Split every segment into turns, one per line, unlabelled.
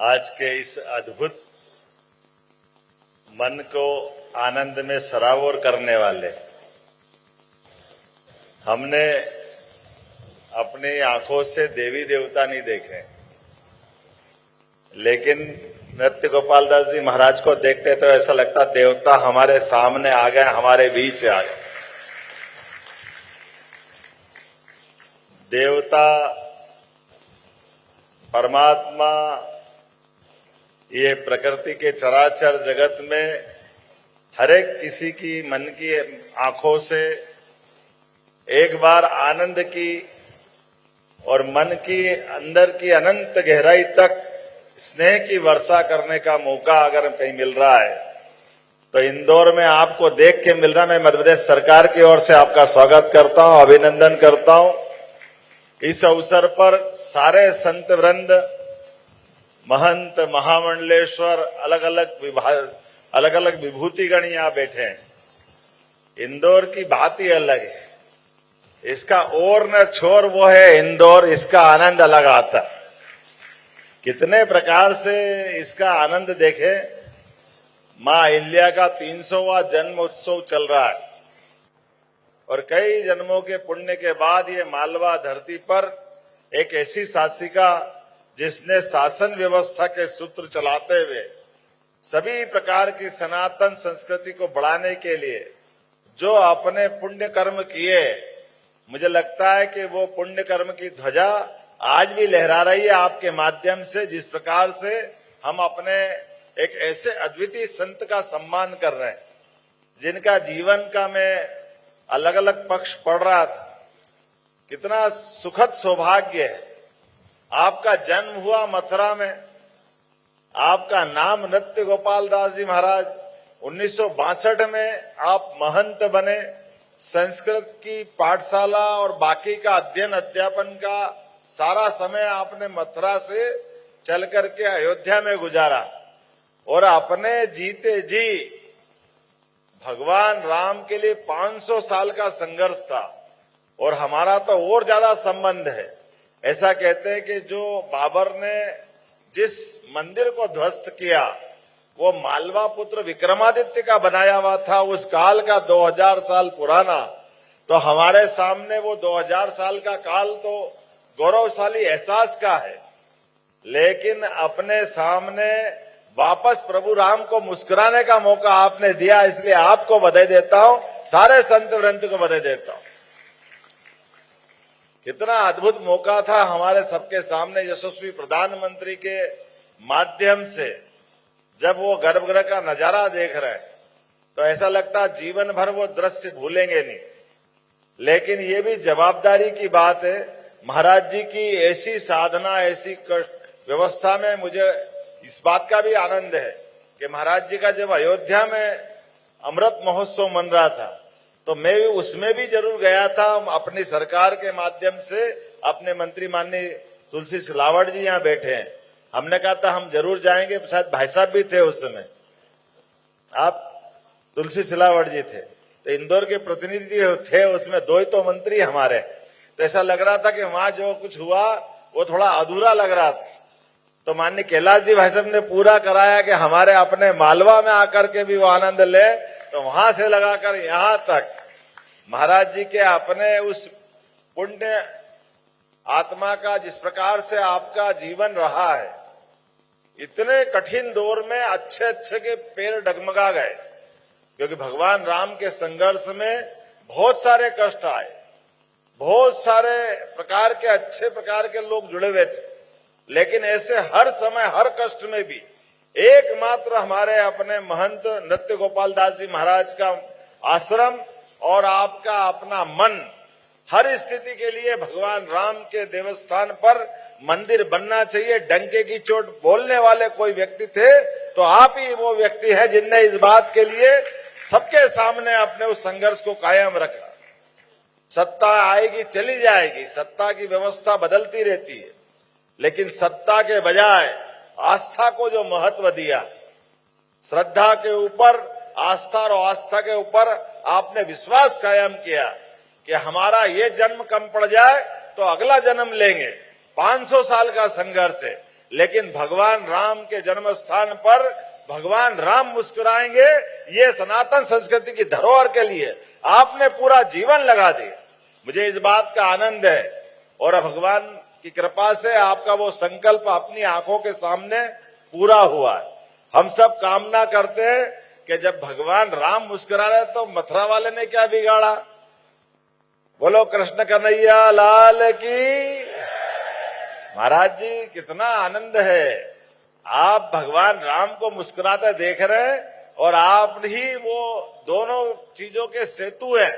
आज के इस अद्भुत मन को आनंद में सराबोर करने वाले हमने अपनी आंखों से देवी देवता नहीं देखे, लेकिन नृत्य गोपाल दास जी महाराज को देखते तो ऐसा लगता देवता हमारे सामने आ गए, हमारे बीच आ गए। देवता परमात्मा ये प्रकृति के चराचर जगत में हर एक किसी की मन की आंखों से एक बार आनंद की और मन की अंदर की अनंत गहराई तक स्नेह की वर्षा करने का मौका अगर कहीं मिल रहा है तो इंदौर में आपको देख के मिल रहा है। मैं मध्य प्रदेश सरकार की ओर से आपका स्वागत करता हूं, अभिनंदन करता हूं। इस अवसर पर सारे संत वृंद, महंत, महामंडलेश्वर, अलग अलग विभूतिगण यहां बैठे हैं। इंदौर की बात ही अलग है, इसका और न छोर वो है इंदौर, इसका आनंद अलग आता। कितने प्रकार से इसका आनंद देखे। मां अहिल्या का 300वां जन्म उत्सव चल रहा है और कई जन्मों के पुण्य के बाद ये मालवा धरती पर एक ऐसी शासिका जिसने शासन व्यवस्था के सूत्र चलाते हुए सभी प्रकार की सनातन संस्कृति को बढ़ाने के लिए जो अपने पुण्य कर्म किए, मुझे लगता है कि वो पुण्य कर्म की ध्वजा आज भी लहरा रही है आपके माध्यम से। जिस प्रकार से हम अपने एक ऐसे अद्वितीय संत का सम्मान कर रहे हैं जिनका जीवन का मैं अलग अलग पक्ष पढ़ रहा था। कितना सुखद सौभाग्य है। आपका जन्म हुआ मथुरा में, आपका नाम नृत्य गोपाल दास जी महाराज, 1962 में आप महंत बने। संस्कृत की पाठशाला और बाकी का अध्ययन अध्यापन का सारा समय आपने मथुरा से चल करके अयोध्या में गुजारा और अपने जीते जी भगवान राम के लिए 500 साल का संघर्ष था और हमारा तो और ज्यादा संबंध है। ऐसा कहते हैं कि जो बाबर ने जिस मंदिर को ध्वस्त किया वो मालवा पुत्र विक्रमादित्य का बनाया हुआ था, उस काल का 2000 साल पुराना। तो हमारे सामने वो 2000 साल का काल तो गौरवशाली एहसास का है, लेकिन अपने सामने वापस प्रभु राम को मुस्कुराने का मौका आपने दिया, इसलिए आपको बधाई देता हूं, सारे संत वृंद को बधाई देता हूं। कितना अद्भुत मौका था हमारे सबके सामने। यशस्वी प्रधानमंत्री के माध्यम से जब वो गर्भगृह का नजारा देख रहे हैं तो ऐसा लगता जीवन भर वो दृश्य भूलेंगे नहीं। लेकिन ये भी जवाबदारी की बात है महाराज जी की ऐसी साधना, ऐसी व्यवस्था में मुझे इस बात का भी आनंद है कि महाराज जी का जब अयोध्या में अमृत महोत्सव मन रहा था तो मैं भी उसमें भी जरूर गया था। अपनी सरकार के माध्यम से अपने मंत्री माननीय तुलसी सिलावट जी यहाँ बैठे हैं, हमने कहा था हम जरूर जाएंगे। शायद भाई साहब भी थे उस समय, आप तुलसी सिलावट जी थे, तो इंदौर के प्रतिनिधि थे उसमें, 2 ही तो मंत्री हमारे। तो ऐसा लग रहा था कि वहां जो कुछ हुआ वो थोड़ा अधूरा लग रहा था। तो माननीय कैलाश जी भाई साहब ने पूरा कराया कि हमारे अपने मालवा में आकर के भी वो आनंद ले। तो वहां से लगाकर यहां तक महाराज जी के अपने उस पुण्य आत्मा का जिस प्रकार से आपका जीवन रहा है, इतने कठिन दौर में अच्छे अच्छे के पैर डगमगा गए, क्योंकि भगवान राम के संघर्ष में बहुत सारे कष्ट आए, बहुत सारे प्रकार के अच्छे प्रकार के लोग जुड़े हुए थे। लेकिन ऐसे हर समय हर कष्ट में भी एकमात्र हमारे अपने महंत नृत्य गोपाल दास जी महाराज का आश्रम और आपका अपना मन, हर स्थिति के लिए भगवान राम के देवस्थान पर मंदिर बनना चाहिए। डंके की चोट बोलने वाले कोई व्यक्ति थे तो आप ही वो व्यक्ति है जिनने इस बात के लिए सबके सामने अपने उस संघर्ष को कायम रखा। सत्ता आएगी चली जाएगी, सत्ता की व्यवस्था बदलती रहती है, लेकिन सत्ता के बजाय आस्था को जो महत्व दिया, श्रद्धा के ऊपर आस्था और आस्था के ऊपर आपने विश्वास कायम किया कि हमारा ये जन्म कम पड़ जाए तो अगला जन्म लेंगे। 500 साल का संघर्ष है, लेकिन भगवान राम के जन्म स्थान पर भगवान राम मुस्कुराएंगे, ये सनातन संस्कृति की धरोहर के लिए आपने पूरा जीवन लगा दिया। मुझे इस बात का आनंद है और भगवान की कृपा से आपका वो संकल्प अपनी आंखों के सामने पूरा हुआ है। हम सब कामना करते हैं कि जब भगवान राम मुस्कुरा रहे तो मथुरा वाले ने क्या बिगाड़ा। बोलो कृष्ण कन्हैया लाल की। महाराज जी, कितना आनंद है, आप भगवान राम को मुस्कुराते देख रहे हैं और आप ही वो दोनों चीजों के सेतु हैं।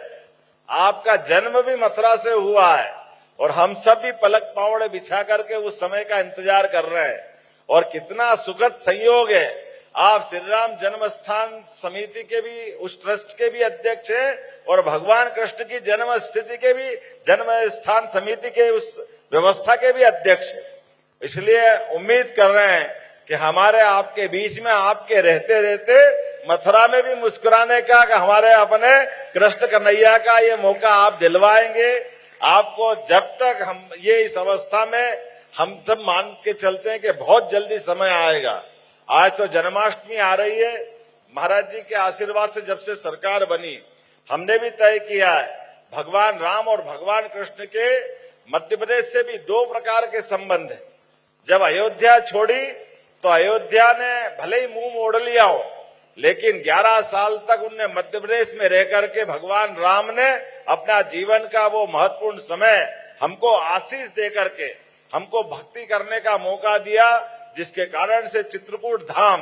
आपका जन्म भी मथुरा से हुआ है और हम सब भी पलक पावड़े बिछा करके उस समय का इंतजार कर रहे हैं। और कितना सुखद संयोग है, आप श्री राम जन्म स्थान समिति के भी, उस ट्रस्ट के भी अध्यक्ष हैं और भगवान कृष्ण की जन्म स्थिति के भी, जन्म स्थान समिति के उस व्यवस्था के भी अध्यक्ष हैं। इसलिए उम्मीद कर रहे हैं कि हमारे आपके बीच में आपके रहते रहते मथुरा में भी मुस्कुराने का, हमारे अपने कृष्ण कन्हैया का ये मौका आप दिलवाएंगे। आपको जब तक हम ये इस अवस्था में हम सब मान के चलते हैं कि बहुत जल्दी समय आएगा। आज तो जन्माष्टमी आ रही है। महाराज जी के आशीर्वाद से जब से सरकार बनी, हमने भी तय किया है भगवान राम और भगवान कृष्ण के मध्य प्रदेश से भी दो प्रकार के संबंध है। जब अयोध्या छोड़ी तो अयोध्या ने भले ही मुंह मोड़ लिया हो, लेकिन 11 साल तक उनने मध्य प्रदेश में रह करके भगवान राम ने अपना जीवन का वो महत्वपूर्ण समय हमको आशीष दे करके हमको भक्ति करने का मौका दिया, जिसके कारण से चित्रकूट धाम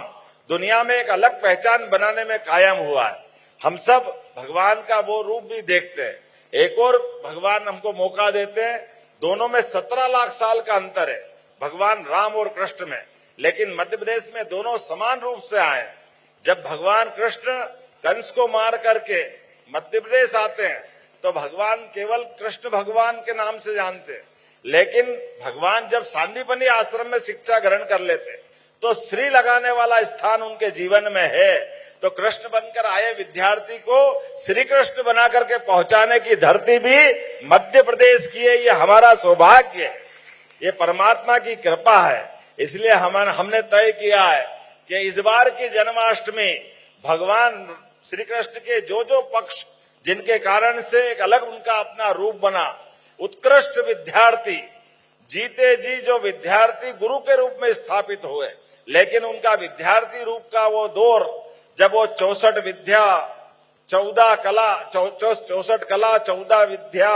दुनिया में एक अलग पहचान बनाने में कायम हुआ है। हम सब भगवान का वो रूप भी देखते हैं। एक और भगवान हमको मौका देते हैं। दोनों में 17 लाख साल का अंतर है, भगवान राम और कृष्ण में, लेकिन मध्य प्रदेश में दोनों समान रूप से आए। जब भगवान कृष्ण कंस को मार करके मध्य प्रदेश आते हैं तो भगवान केवल कृष्ण भगवान के नाम से जानते हैं, लेकिन भगवान जब सांदीपनी आश्रम में शिक्षा ग्रहण कर लेते तो श्री लगाने वाला स्थान उनके जीवन में है। तो कृष्ण बनकर आए विद्यार्थी को श्री कृष्ण बना करके पहुंचाने की धरती भी मध्य प्रदेश की है। ये हमारा सौभाग्य है, ये परमात्मा की कृपा है। इसलिए हमने तय किया है कि इस बार की जन्माष्टमी भगवान श्री कृष्ण के जो जो पक्ष जिनके कारण से एक अलग उनका अपना रूप बना, उत्कृष्ट विद्यार्थी, जीते जी जो विद्यार्थी गुरु के रूप में स्थापित हुए, लेकिन उनका विद्यार्थी रूप का वो दौर जब वो 64 विद्या 14 कला 64 कला 14 विद्या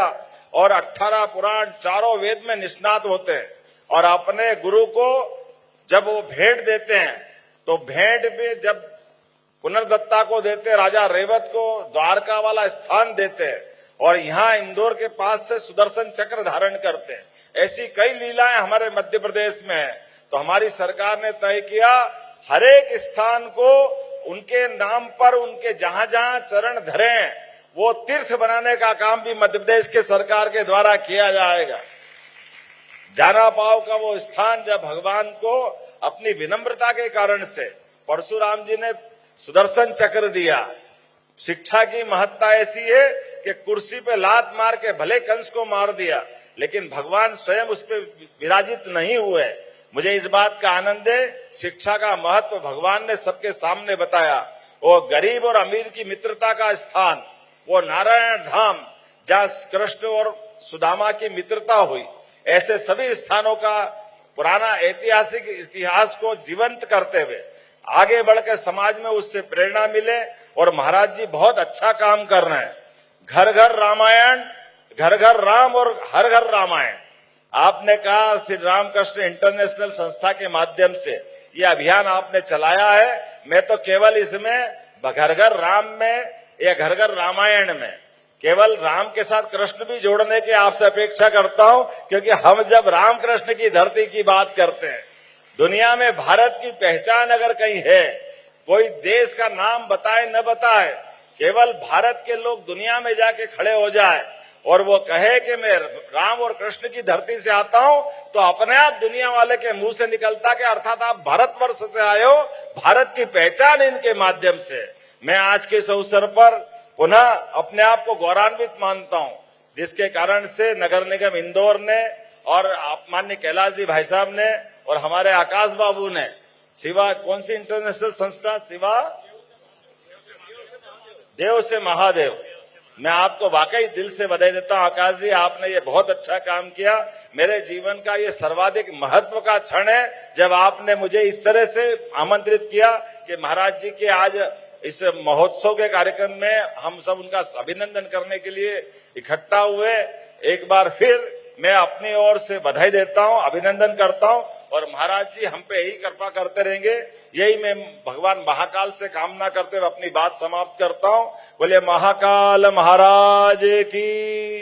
और 18 पुराण चारों वेद में निष्णात होते हैं और अपने गुरु को जब वो भेंट देते हैं तो भेंट में जब पुनर्दत्ता को देते, राजा रेवत को द्वारका वाला स्थान देते हैं और यहाँ इंदौर के पास से सुदर्शन चक्र धारण करते हैं। ऐसी कई लीलाएं हमारे मध्य प्रदेश में है। तो हमारी सरकार ने तय किया हर एक स्थान को उनके नाम पर, उनके जहां जहां चरण धरे वो तीर्थ बनाने का काम भी मध्य प्रदेश के सरकार के द्वारा किया जाएगा। जाना पाव का वो स्थान जब भगवान को अपनी विनम्रता के कारण से परशुराम जी ने सुदर्शन चक्र दिया। शिक्षा की महत्ता ऐसी है कि कुर्सी पे लात मार के भले कंस को मार दिया, लेकिन भगवान स्वयं उस पर विराजित नहीं हुए। मुझे इस बात का आनंद है, शिक्षा का महत्व भगवान ने सबके सामने बताया। वो गरीब और अमीर की मित्रता का स्थान, वो नारायण धाम जहाँ कृष्ण और सुदामा की मित्रता हुई, ऐसे सभी स्थानों का पुराना ऐतिहासिक इतिहास को जीवंत करते हुए आगे बढ़कर समाज में उससे प्रेरणा मिले। और महाराज जी बहुत अच्छा काम कर रहे हैं। घर घर रामायण, घर घर राम और हर घर रामायण। आपने कहा श्री रामकृष्ण इंटरनेशनल संस्था के माध्यम से ये अभियान आपने चलाया है। मैं तो केवल इसमें घर घर राम में या घर घर रामायण में केवल राम के साथ कृष्ण भी जोड़ने की आपसे अपेक्षा करता हूं, क्योंकि हम जब राम कृष्ण की धरती की बात करते हैं, दुनिया में भारत की पहचान अगर कहीं है, कोई देश का नाम बताए न बताए, केवल भारत के लोग दुनिया में जाके खड़े हो जाए और वो कहे कि मैं राम और कृष्ण की धरती से आता हूं, तो अपने आप दुनिया वाले के मुंह से निकलता कि अर्थात आप भारतवर्ष से आए हो, भारत की पहचान इनके माध्यम से। मैं आज के इस अवसर पर पुनः अपने आप को गौरवान्वित मानता हूं, जिसके कारण से नगर निगम इंदौर ने और माननीय कैलाश जी भाई साहब ने और हमारे आकाश बाबू ने शिवा, कौन सी इंटरनेशनल संस्था, शिवा देव से महादेव, मैं आपको वाकई दिल से बधाई देता हूं आकाश जी, आपने ये बहुत अच्छा काम किया। मेरे जीवन का ये सर्वाधिक महत्व का क्षण है जब आपने मुझे इस तरह से आमंत्रित किया कि महाराज जी के आज इस महोत्सव के कार्यक्रम में हम सब उनका अभिनंदन करने के लिए इकट्ठा हुए। एक बार फिर मैं अपनी ओर से बधाई देता हूं, अभिनंदन करता हूं और महाराज जी हम पे यही कृपा करते रहेंगे, यही मैं भगवान महाकाल से कामना करते हुए अपनी बात समाप्त करता हूं। बोले महाकाल महाराज की।